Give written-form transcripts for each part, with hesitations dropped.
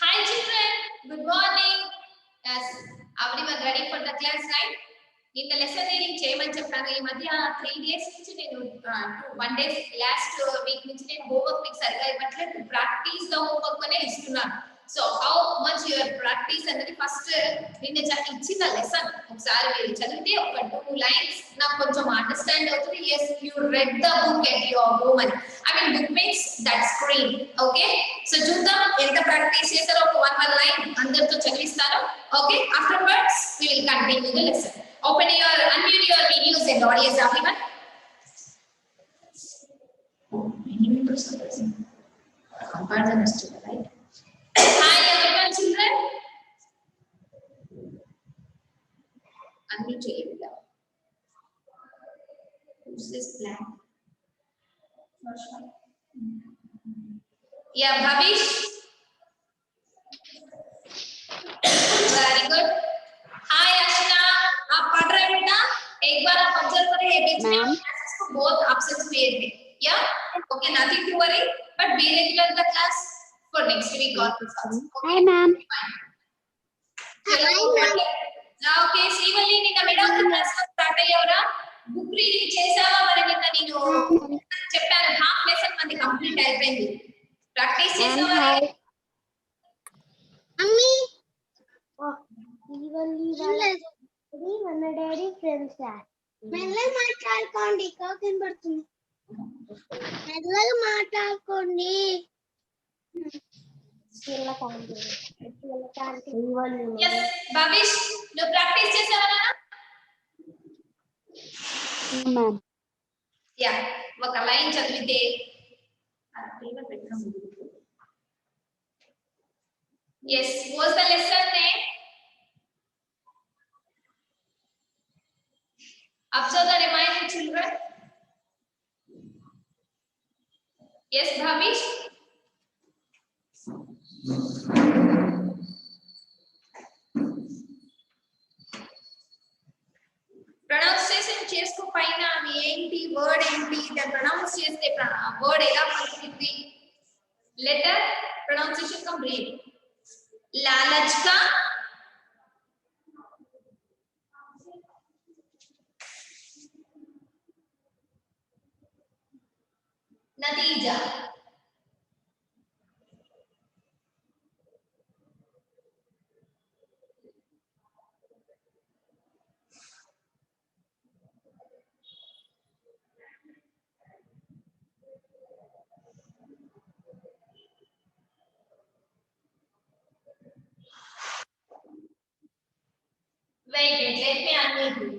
Hi children, good morning. Yes, everyone ready for the class, right? నిన్న lesson reading చేయమని చెప్పాను. ఈ మధ్య 3 days నుంచి నేను 1 day లాస్ట్ వీక్ నుంచి నేను హోంవర్క్ మీకు సరిగా ఇవ్వట్లేదు. ప్రాక్టీస్ ద హోంవర్క్ అనే ఇస్తున్నాను. So how much your practice అనేది ఫస్ట్ నిన్న ఇచ్చిన లెసన్ ఒకసారి మీరు చదివితే ఒక 2 lines నాకు కొంచెం అండర్స్టాండ్ అవుతుంది. yes you read the book at your home అని. I mean book means that screen. okay, so చూద్దాం ఎంత ప్రాక్టీస్ చేశారో ఒక 1 line అందరితో చదివిస్తాను. okay, afterwards we will continue the lesson. Unmute your videos and audios, everyone. Many members are present. Compare the rest of the right. Hi everyone, children. Unmute your video. Who's this blank? Yeah, Bhavish. Very good. Hi Ashna. आप पढ़ रहे हैं बेटा? एक बार आप observe करें बीच में classes को बहुत absence हुए थे. Yeah? Okay, nothing to worry. But be regular in the class for next week or results. Okay? Hi ma'am. Hi ma'am. Okay, Srivalli నిన్న మేడం క్లాస్ స్టార్ట్ అయ్యావరా? బుక్ రీడింగ్ చేసావా మరి నిన్న నేను చెప్పాను హాఫ్ లెసన్ మంది కంప్లీట్ అయిపోయింది. ప్రాక్టీస్ చేసావా? అమ్మి శ్రీవల్లి మన డాడీ ఫ్రెండ్స్ మెల్లగా మాట్లాడుకోండి కోకిన్ పడుతుంది మెల్లగా మాట్లాడుకోండి yes భవిష్ నువ్వు ప్రాక్టీస్ చేసావా మ్యామ్ యా ఒక లైన్ చదివితే yes what's the lesson name? Observe the remaining children. Yes, Bhavish. Pronunciation చేసుకో పైన అది ఏంటి వర్డ్ ఏంటి దాన్ని ప్రొనౌన్స్ చేస్తే వర్డ్ ఎలా పలుకుతుంది లెటర్ ప్రొనౌన్సియేషన్ కమ్ రీడ్ लालच का नतीजा wait let me unmute you.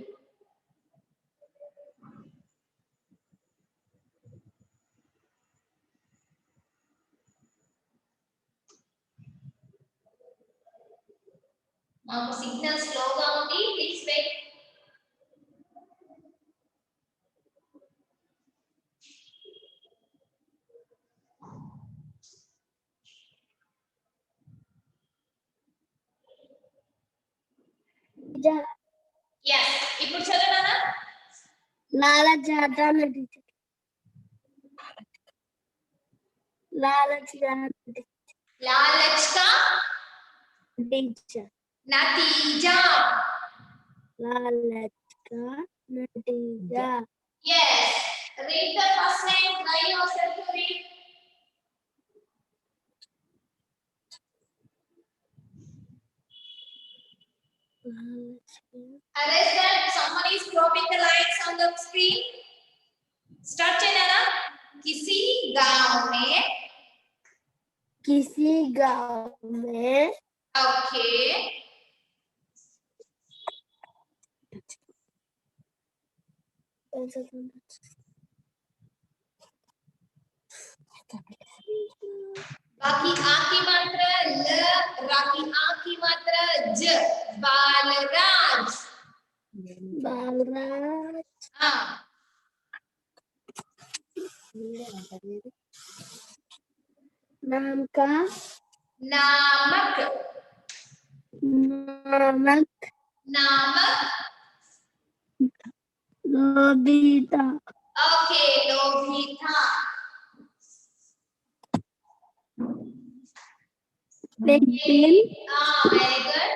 మాకు సిగ్నల్ స్లోగా ఉంది ప్లీజ్ వెయిట్ yes ఇప్పుడు చదవనా लालच लालच का टीचर नतीजा लालच का नतीजा yes read the first name try yourself to read arrest that someone is dropping the lights on the screen start cheyana किसी गांव में okay बाकी आ की मात्रा ल रा की आ की मात्रा ज बालराज हां नाम का नामक लोबिता ओके लोभिता पेंसिल वेरी गुड.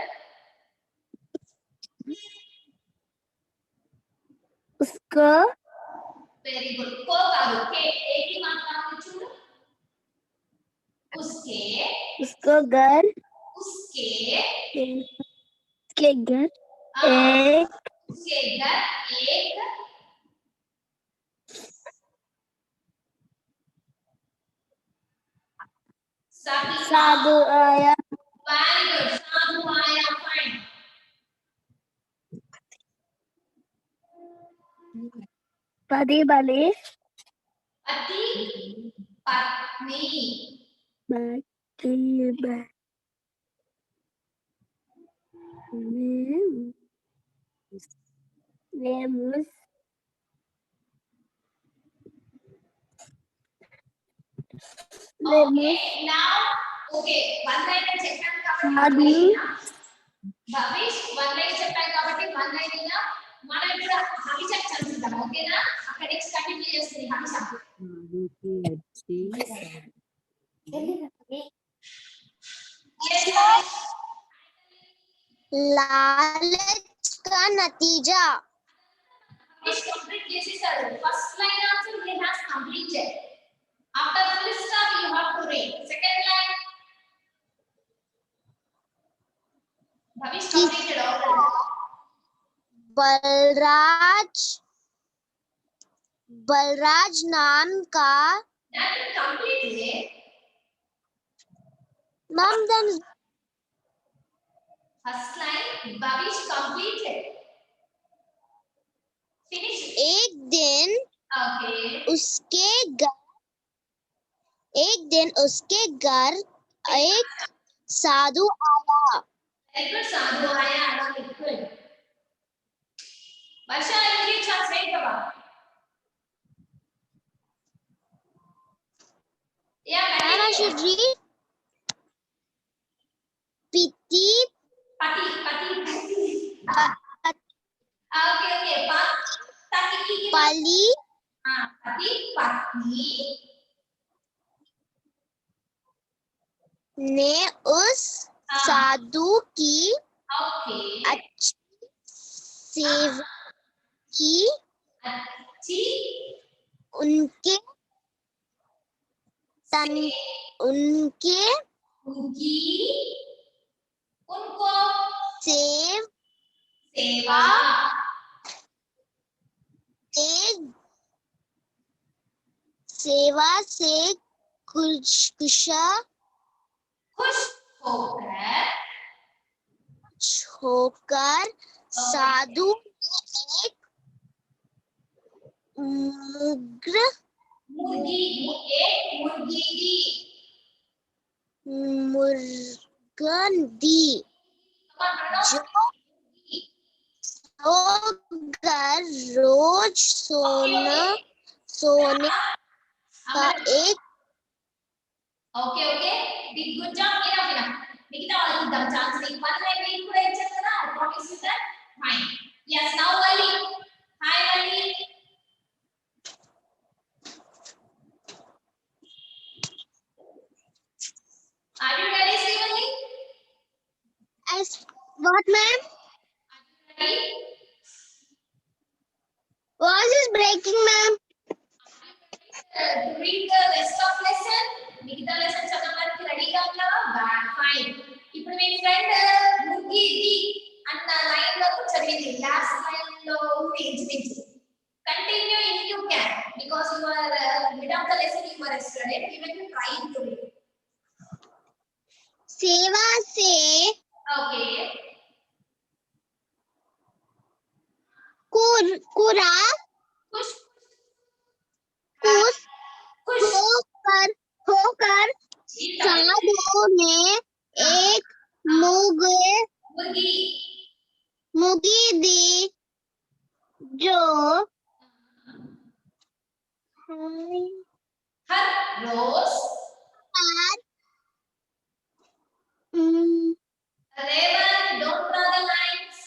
उसको वेरी गुड. को कादू के एक ही मात्रा में చూడు. उसके उसको घर उसके उसके घर एक उसके घर एक साधु आया वेरी गुड. साधु आया. फाइन. पति बने पति पत्नी names Okay, now, okay, one line చెప్పాను కాబట్టి సాధు భవిష్ వన్ లైన్ చెప్పాను కాబట్టి వన్ లైన్ అయినా మనం ఇప్పుడు హవిష చదువుతాం. ఓకేనా? అక్కడ నెక్స్ట్ కంటిన్యూ చేస్తుంది హవిష. लालच का नतीजा. హవిష్ కంప్లీట్ చేసేసారు. First line also he has completed. After full stop you have to read. Second line Bhavish completed already. Balraj नाम का that completed. Ma'am then First line, Bhavish completed. Finish. एक दिन Okay. उसके घर एक साधु आया. Very good. Sadhu आया. Very good. Varsha, English translate करो. Yeah, And I should read. पति Pati. Okay, okay. Pati की पली हाँ, पति पत्नी ने उस साधु की ओके अच्छी सेवा की. अच्छी उनके उनकी उनको सेवा सेवा से खुश होकर साधु ने एक मुर्गन दी जो रोज सोने का एक. Okay okay big good job enough మిగతా వాళ్ళు చూద్దాం ఛాన్స్ ని వన్ లైన్ రీడ్ కూడా ఇచ్చారు కదా I promise you that fine yes now Vali hi Vali are you ready Srivalli As what ma'am? ready Voice is breaking ma'am. read the rest of lesson మిగతా lesson చదవడానికి రెడీగా ఉన్నావా ఫైన్ ఇప్పుడు మీ friend ముగ్గిది అన్న line లో చదివింది లాస్ట్ లైన్ లో ఉంది ఇంచుమించు continue if you can because you are mid of the lesson you are student you will try to read सेवा से ఓకే कुरा खुश खुश खुश होकर साधु ने एक मुर्गी दी जो हर रोज Raven, don't draw the lines.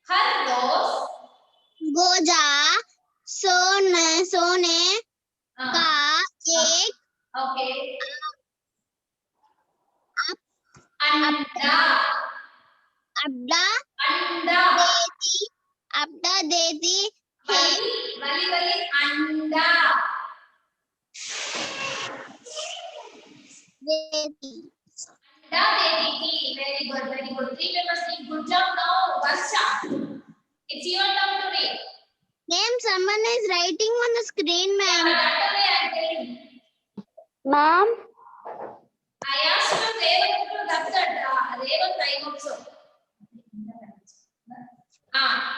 हर रोज गोजा सोने का एक ओके अंडा अब्दा अंडा देती है वली वली अंडा देती अंडा देती थी very good 3 members did good job now Varsha it's your turn to read Ma'am, someone is writing on the screen, ma'am. that way I am telling Ma'am. I asked you Revan to wrap that Revan time also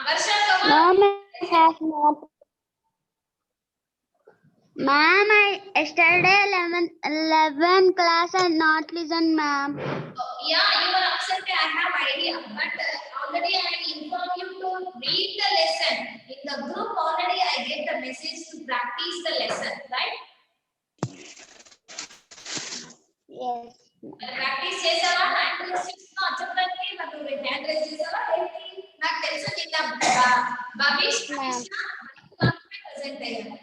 Varsha come on Ma'am, I have not. Ma'am, yesterday 11 class and not listen, ma'am. Yeah, you are upset. I have idea, but already I informed you to read the lesson in the group. Already I get the message to practice the lesson, right? Yes. Practice చేసావా hand raise చేస్తున్నా చెప్పడానికి నాకు hand raise చేసావా ఏంటి నాకు తెలుసు నిన్న Bhavish present అయ్యారు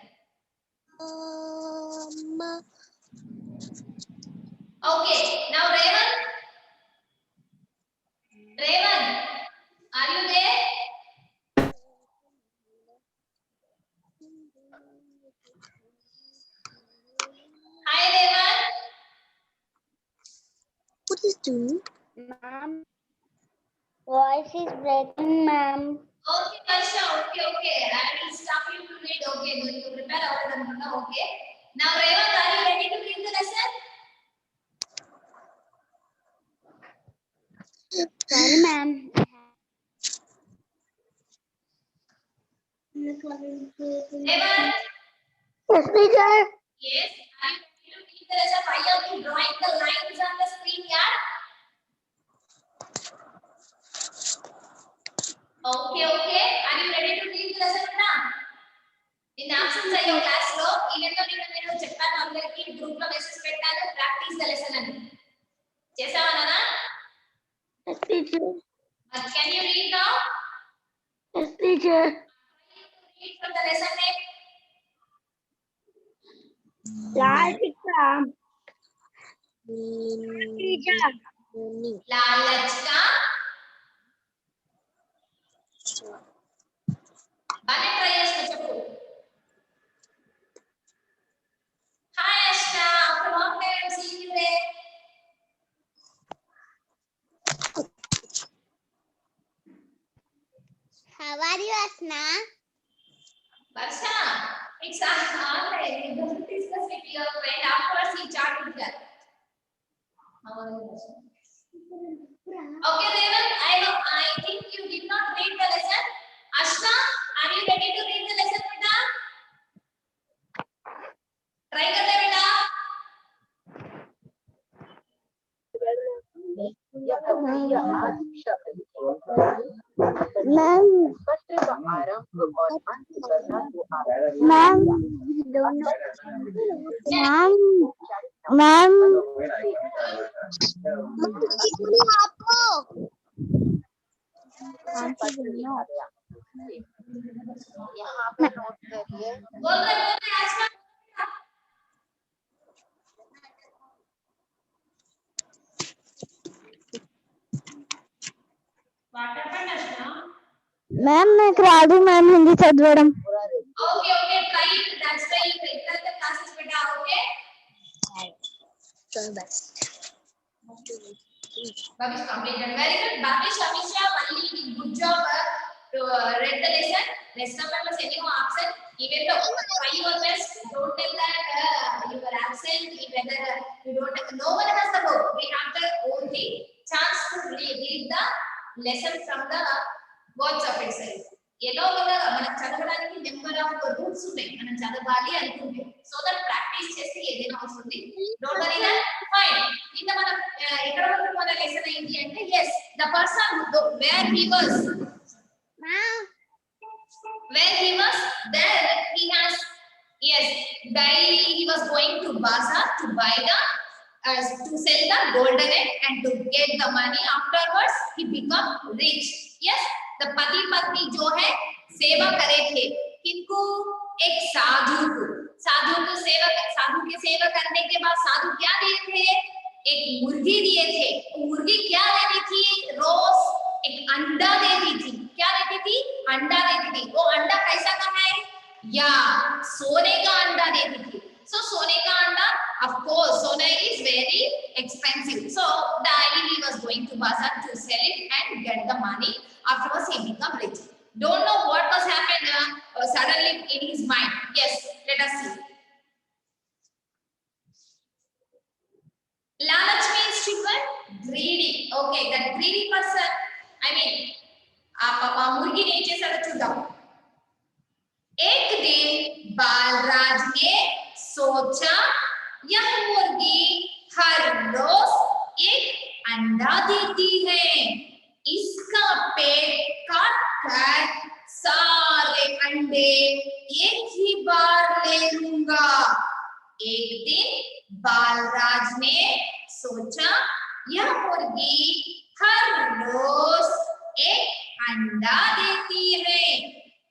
Okay, now Revan, are you there? Hi Revan. What is doing? Ma'am, voice is breaking, ma'am. Okay, Varsha. Okay. I will stop you to read. Okay, then you prepare our done. Okay. Now Revan, are you ready to read the lesson? Sorry, ma'am. Revan. Yes, teacher. Yes. Are you ready to read the lesson? Why are you drawing the lines on the screen, yeah? Okay. Are you ready to read the lesson now? In absence of your class lo, even though నేను చెప్పాను అందరికి group లో message పెట్టాను practice the lesson అని చేసావా నాన్న Yes, teacher. But can you read now? Yes, teacher. Read from the lesson name. Lalchika. Teacher. लालच का बाने ट्राई చేస్తా చెప్పు Hi Ashna, after long time I'm seeing you there. How are you, Asna? Varsha, it's alright. You don't discuss with your friend afterwards you chat with her. How are you, Varsha? Okay, Revan, I think you did not read the lesson. Ashna, are you ready to read the lesson, beta? Try करते बेटा. Ma'am. Ma'am. Ma'am. आपको यहाँ पे note करिए बोल रहे Ashna. What happened, Ashna? Ma'am, నాకు రాదు మ్యామ్ హిందీ చదవడం. Okay, try it. That's why you enter the classes, beta. Okay. so best. Babish completed. Very good. Babish, Amisha, Valli did good job to read the lesson. Rest of members anyhow absent. Even though try your best, don't tell that you were absent. Whether you don't, no one has the book. We have the only chance to read the lesson from the WhatsApp itself. ఎలాగోలా మనం చదవడానికి number of rules ఉన్నాయి మనం చదవాలి అనుకుంటే so that practice చేస్తే ఏదైనా వస్తుంది డోంట్ వరీ దట్ ఫైన్ నిన్న మనం ఎక్కడ వరకు మన లెసన్ అయింది అంటే yes the person where he was there he has yes daily he was going to bazaar to buy the to sell the golden egg and to get the money afterwards he become rich yes the पति पत्नी जो है सेवा करे थे किनको एक साधु को सेवा साधु के सेवा करने के बाद साधु क्या दिए थे एक मुर्गी दिए थे। मुर्गी क्या देती थी? रोज एक अंडा देती थी। क्या देती थी? अंडा देती थी। वो अंडा कैसा का है? या सोने का अंडा देती थी। So सोने का अंडा, of course, सोना is very expensive. So daily he was going to bazaar to sell it and get the money. Afterwards he become rich. Don't know what was happened suddenly in his mind. Yes, let us see. Lalach means children, greedy. Okay, that greedy person, I mean, पापा मुर्गी ने चेसाडो చూద్దాం. एक दिन बालराज ने सोचा यह मुर्गी हर रोज एक अंडा देती है, इसका पेट काट कर सारे अंडे एक ही बार ले लूंगा। एक दिन बालराज ने सोचा यह मुर्गी हर रोज एक अंडा देती है,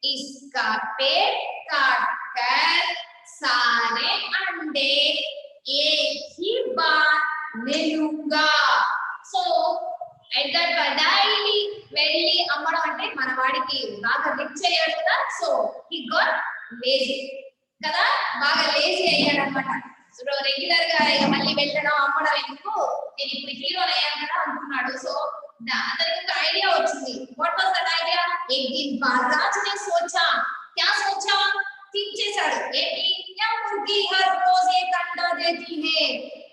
इसका पेट काट कर सारे अंडे एक ही बार ले लूंगा। సో ఎడ్గర్ డైలీ వెళ్ళి అమ్మడం అంటే మన వాడికి బాగా రిచ్ అయ్యాడు కదా, సో హీ గాట్ లేజీ కదా, బాగా లేజీ అయ్యాడు అనమాట. సో రెగ్యులర్ గా మళ్ళీ వెళ్ళడం అమ్మడం ఎందుకు, నేను ఇప్పుడు హీరోని అయ్యాను కదా అనుకున్నాడు. సో అందరికి ఒక ఐడియా వచ్చింది. What was that idea? एक दिन बालराज ने सोचा, क्या सोचा? థింక్ చేశాడు. ఏంటి? యా ముర్గి హర్ రోజ్ ఏక్ అండా దేతి హై,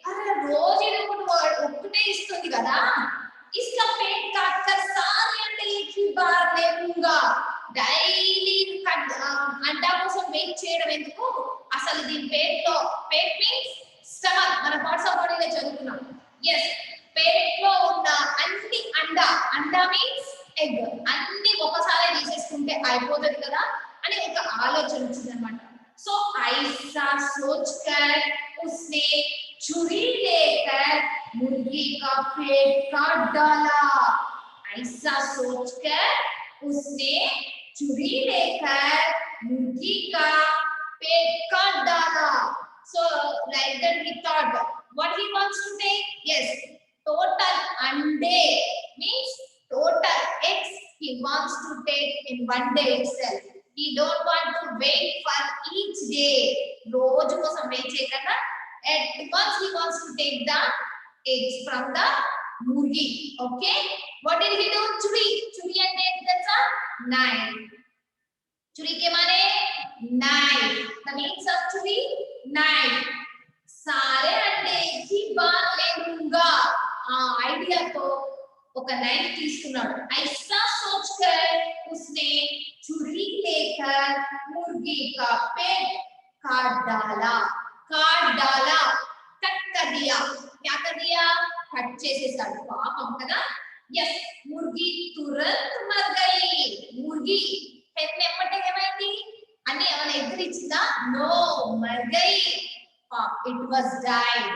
అరే రోజు ఒక్కటే ఇస్తుంది కదా, इसका पेट काट कर सारे अंडे एक ही बार ले लूंगा। డైలీ అండా కోసం వెయిట్ చేయడం ఎందుకు, అసలు దీని పేట్ మీన్స్ స్టమక్, మన పార్ట్స్ ఆఫ్ బాడీలో చదువుకున్నాం. ఎస్, పేట్ లో ఉన్న అన్ని అండా మీన్స్ ఎగ్, అన్ని ఒకసారి తీసేసుకుంటే అయిపోతుంది కదా అని ఒక ఆలోచన వచ్చింది అనమాట. సో ఐసా सोचकर उसने छुरी लेकर मुर्गी का पेट काट डाला। ऐसा सोचकर उसने छुरी लेकर मुर्गी का पेट काट डाला। So like that he thought what he wants to take. Yes, total ande means total eggs he wants to take in one day itself. He don't want to wait for each day. రోజు కోసం wait చేయకుండా at once he wants to take the eggs from the murgi. Okay, what did he do? churi ante తెలుసా? knife. churi ke mane knife. The means of churi, knife. सारे अंडे एक ही बार ले लूंगा, ఆ ఐడియాతో ఒక నైఫ్ తీసుకున్నాడు. ऐसा सोचकर उसने छुरी लेकर मुर्गी का पेट काट डाला। कट कर दिया, क्या कर दिया? कट చేసేసాడు. పాపం కదా. yes, मुर्गी तुरंत मर गई. मुर्गी ఎమ్మటే ఏమైంది అని ఏమైనా ఎదురిచ్చిందా? నో, మర్ గయి. It was died.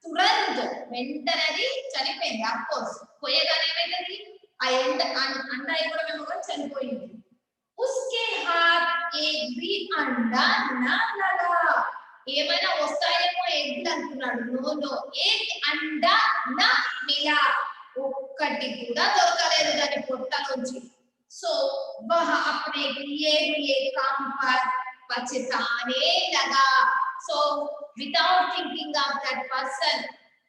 తురంత్ వెంటనే చనిపోయింది. ఆఫ్ కోర్స్ పోయేగానే ఏమైంది, ఆ అండ ఇవ్వడం కూడా చనిపోయింది. उसके हाथ एक भी अंडा ना लगा. ఏమైనా వస్తాయేమో ఎగ్ అనుకున్నాడు. నో, ఏక్ అండా నా మిలా, ఒక్కటి కూడా దొరకలేదు దాని పొట్ట నుంచి. సో वह अपने किए हुए काम पर पछताने लगा. So without thinking of that person,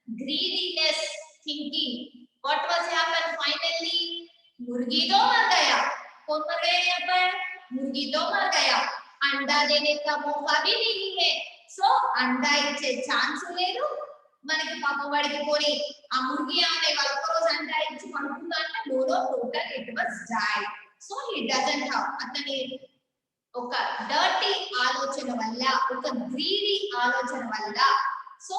greediness thinking, what was happened finally? मुर्गी तो मर गया. कौन मर गया यहाँ पर? मुर्गी तो मर गया. अंडा देने का मौका भी नहीं है. సో అండా ఇచ్చే ఛాన్స్ లేదు మనకి. పాపం వాడికి పోని ఆ ముర్గి అనే వాళ్ళ ఒక రోజు అండా ఇచ్చి పడుకుందా అంటే no, total it was died. So he doesn't have, అతని ఒక డర్టీ ఆలోచన వల్ల, ఒక గ్రీడీ ఆలోచన వల్ల సో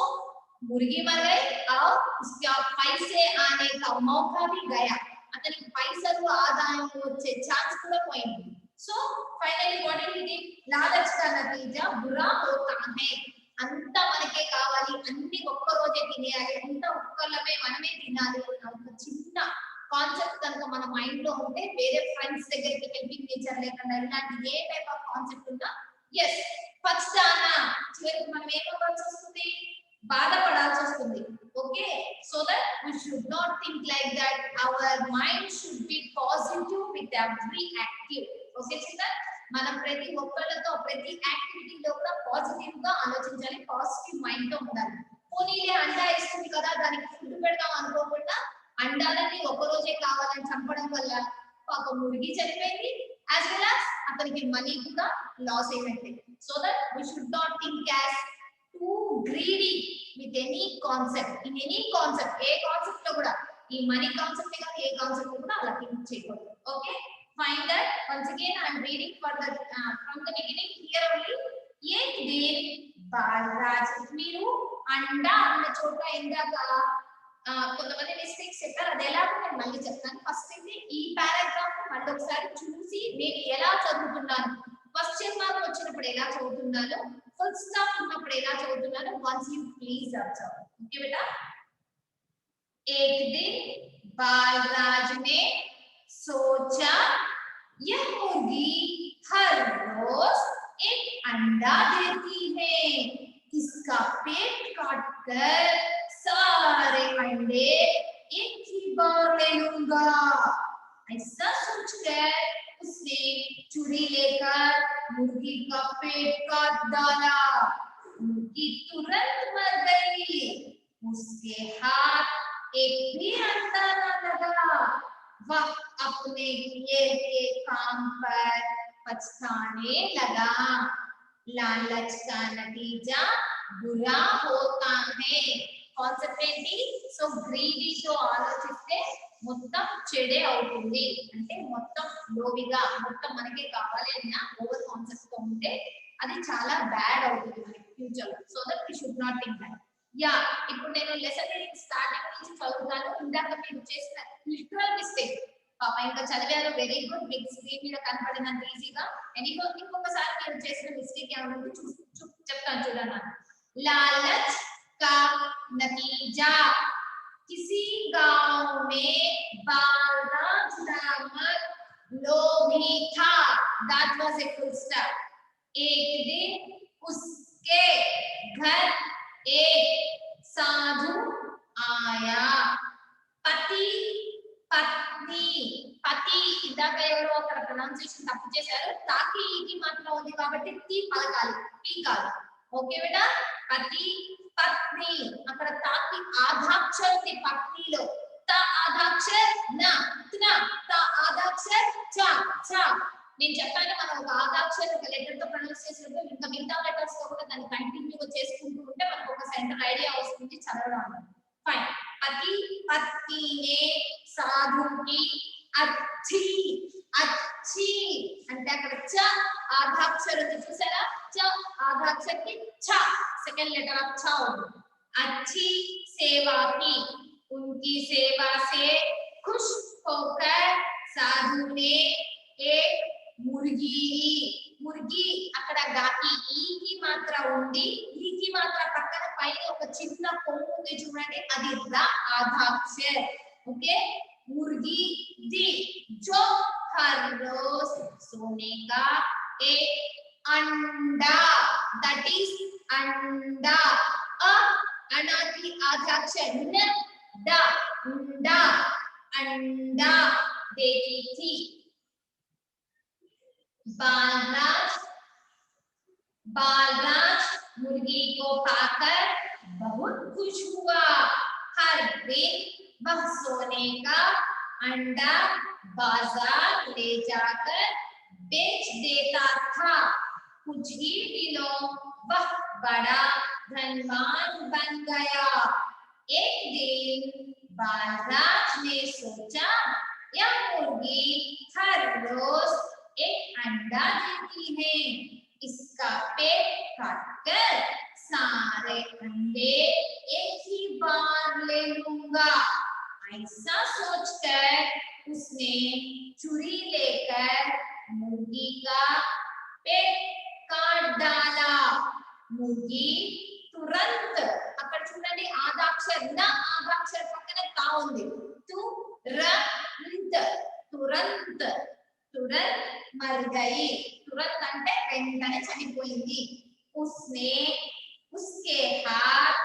ముర్గి మర్ గయి और उसका पैसे आने का मौका भी गया. అతనికి పైసలు ఆదాయం వచ్చే ఛాన్స్ కూడా పోయింది. So finally what did he did? లాలచ్ కా నతీజా బురా హోతా హై. అంత మనకే కావాలి, అన్ని ఒక్క రోజే తినేయాలి, అంత ఒక్కలమే మనమే తినాలి అన్న ఒక చిన్న కాన్సెప్ట్ కనుక మన మైండ్ లో ఉంటే, వేరే ఫ్రెండ్స్ దగ్గరికి హెల్పింగ్ నేచర్ లేకుండా ఇలాంటి ఏ టైప్ ఆఫ్ కాన్సెప్ట్ ఉన్నా ఎస్ పచ్చానా చివరికి మనం ఏమవ్వాల్సి వస్తుంది? బాధపడాల్సి వస్తుంది. Okay, so that we should not think like that. Our mind should be positive with every active. Okay children, మనం ప్రతి ఒక్కళ్ళతో ప్రతి యాక్టివిటీలో కూడా పాజిటివ్ గా ఆలోచించాలి, పాజిటివ్ మైండ్ తో ఉండాలి. పోనీలే అండా ఇస్తుంది కదా దానికి ఫుడ్ పెడదాం అనుకోకుండా అండాలన్నీ ఒక రోజే కావాలని చంపడం వల్ల పాపం మురిగి చనిపోయింది, యాజ్ వెల్ యాజ్ అతనికి మనీ కూడా లాస్ అయినట్టే. So that we should not think as too greedy with any concept. In any concept, A concept లో కూడా ఈ మనీ కాన్సెప్ట్ కాదు, ఏ కాన్సెప్ట్ లో కూడా అలా థింక్ చేయకూడదు. Okay, find that once again I am reading for the from the beginning here only. एक दिन बालराज మీరు అండా అన్న చోట ఇందాక కొంతమంది మిస్టేక్స్ చెప్పారు, అది ఎలాగో నేను మళ్ళీ చెప్తాను. ఫస్ట్ అయితే ఈ పారాగ్రాఫ్ మళ్ళీ ఒకసారి చూసి నేను ఎలా చదువుతున్నాను, క్వశ్చన్ మార్క్ వచ్చినప్పుడు ఎలా చదువుతున్నాను, ఫుల్ స్టాప్ ఉన్నప్పుడు ఎలా చదువుతున్నాను, once you please observe. Okay బేటా, एक दिन बालराज ने सोचा यह मुर्गी हर रोज एक अंडा देती है, इसका पेट काटकर सारे अंडे एक ही बार ले लूंगा। ऐसा सोचकर उसने छुरी लेकर मुर्गी का पेट काट डाला। मुर्गी तुरंत मर गई, उसके हाथ एक भी अंडा न लगा। वह अपने किए के काम पर पछताने लगा। लालच का नतीजा बुरा होता है. కాన్సెప్ట్ ఏంటి? సో గ్రీడీతో ఆలోచిస్తే మొత్తం చెడే అవుతుంది, అంటే మొత్తం లోవిగా మొత్తం మనకే కావాలి అన్న ఓవర్ కాన్సెప్ట్ తో ఉంటే అది చాలా బ్యాడ్ అవుతుంది మనకి ఫ్యూచర్ లో. So that we should not think that. Yeah, ఇప్పుడు నేను లెసన్ రీడింగ్ స్టార్టింగ్ నుంచి చదువుతాను. ఇందాక మీరు చేసిన లిటరల్ మిస్టేక్ పాప ఇంకా చదివారు, వెరీ గుడ్, మీకు స్క్రీన్ మీద కనపడినంత ఈజీగా. ఇంకొకసారి మీరు చేసిన మిస్టేక్ ఏమైనా చెప్తాను చూడన్నా. లాలచ్ का नतीजा, किसी गांव में बालराज नामक लोभी था. That was a full stop. एक दिन उसके घर एक साधु आया. पति पत्नी, పతి ఇందాక ఎవరో అక్కడ ప్రొనౌన్సియేషన్ తప్పు చేశారు, తాకి ఈకి మాత్రం ఉంది కాబట్టి తి పలకాలి, పి కాదు. ఓకే బేటా, పతి పత్ని, అక్కడ తాకి ఆధాక్షర్ ఉంది పత్నిలో, త ఆధాక్షర్ న త్న, త ఆధాక్షర్ చ చ. నేను చెప్పాను మనం ఒక ఆధాక్షర్ ఒక లెటర్ తో ప్రొనౌన్స్ చేసినప్పుడు ఇంకా మిగతా లెటర్స్ తో కూడా దాన్ని కంటిన్యూగా చేసుకుంటూ ఉంటే మనకు ఒక సెంటర్ ఐడియా వస్తుంది చదవడం. ఫైన్, పతి పత్నినే సాధుకి अच्छी अच्छी అంటే అక్కడ చ ఆధాక్షర్ ఉంది చూసారా, చ ఆధాక్షర్ కి ఛ सेकंड लेटर ऑफ छ होगा. अच्छी सेवा की, उनकी सेवा से खुश होकर साधु ने एक मुर्गी ली. ముర్గి అక్కడ గాకి ఈకి మాత్ర ఉంది, ఈకి మాత్ర పక్కన పైన ఒక చిన్న కొమ్ము ఉంది చూడండి, అది ర ఆధాక్షర్. ఓకే, मुर्गी दी जो हर रोज सोने का एक अंडा, that is अंडा. अ अना की आधाक्षर न ड, अंडा अंडा देती थी. बालराज मुर्गी को पाकर बहुत खुश हुआ. हर दिन वह सोने का अंडा बाजार ले जाकर बेच देता था. कुछ ही दिनों वह बड़ा धनवान बन गया. एक दिन बालराज ने सोचा यह मुर्गी हर रोज एक अंडा देती है, इसका पेट काटकर सारे अंडे एक ही बार ले लूंगा. ऐसा सोचकर उसने छुरी लेकर मुर्गी का पेट काट डाला. मुर्गी तुरंत, అక్కడ చూడండి ఆదాక్షర్ న ఆదాక్షర్ పక్కన తా ఉంది, తురంత్ తురంత్ తురంత్ మర్ గయి. తురంత్ అంటే వెంటనే చనిపోయింది. उसने उसके हाथ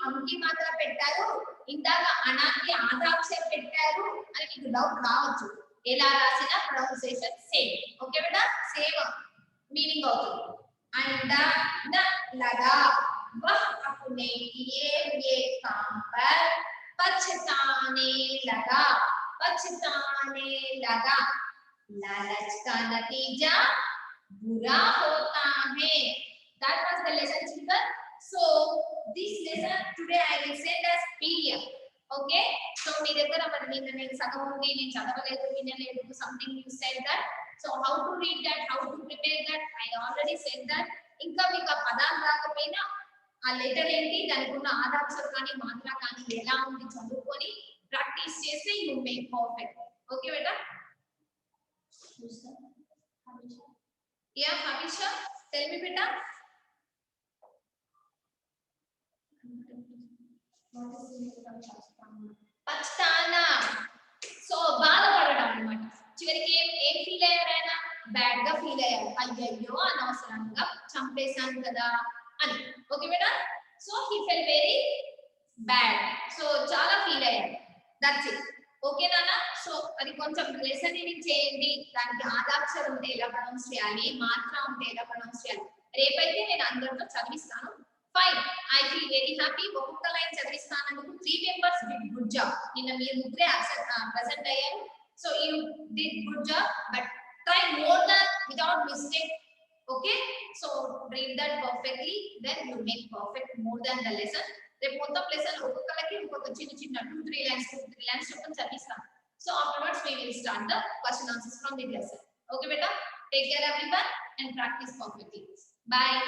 అంకి మాత్ర పెట్టారు, ఇందాక అనాకి ఆదాక్షర్ పెట్టారు అని మీకు డౌట్ రావచ్చు. ఎలా రాసిన ప్రొనౌన్సియేషన్ సేమ్. ఓకే బేటా, సేమ్ మీనింగ్ అవుతుంది. अंडा न लगा वह अपने किए हुए काम पर पछताने लगा, पछताने लगा। लालच का नतीजा बुरा होता है. That was the lesson, children. So this lesson today I will send as PDF. Okay, so మీ దగ్గర మరి నేను సగం ఉంది, నేను చదవలేదు, వినలేదు, something you said that. So how to read that, how to prepare that, I already said that. ఇంకా మీకు ఆ పదాలు రాకపోయినా ఆ లెటర్ ఏంటి, దానికి ఉన్న ఆదాక్షరం కానీ మాత్ర కానీ ఎలా ఉంది చదువుకొని ప్రాక్టీస్ చేస్తే యు మేక్ పర్ఫెక్ట్. ఓకే బేటా, యా హవిషా టెల్ మీ బేటా. పచ్తానా, సో బాధపడడం అన్నమాట. చివరికి ఏం ఫీల్ అయ్యారు ఆయన? బ్యాడ్ గా ఫీల్ అయ్యారు. అయ్యయ్యో అనవసరంగా చంపేశాను కదా అని. Okay beta, so he fell very bad, so చాలా ఫీల్ అయ్యారు. That's it. ఓకే నాన్న, సో అది కొంచెం లెసన్ రీడింగ్ చేయండి. దానికి ఆదాక్షరం ఉంటే ఎలా ప్రొనౌన్స్ చేయాలి, మాత్ర ఉంటే ఎలా ప్రొనౌన్స్ చేయాలి, రేపైతే నేను అందరితో చదివిస్తాను. Fine, I feel very happy. ఒక్కొక్క లైన్ చదివిస్తానందుకు 3 మెంబర్స్ డిడ్ గుడ్ జాబ్. నిన్న మీరు ముగ్గురే ప్రెసెంట్ అయ్యారు. So you did good job, but try more than without mistake. Okay, so read that perfectly, then you make perfect more than the lesson. రేపు మొత్తం lesson ఒక్కొక్కరికి ఒక్కొక్క చిన్న చిన్న 2-3 lines చొప్పున చదివిస్తాం. So afterwards we will start the question answers from the lesson. Okay beta, take care everyone and practice perfectly. Bye.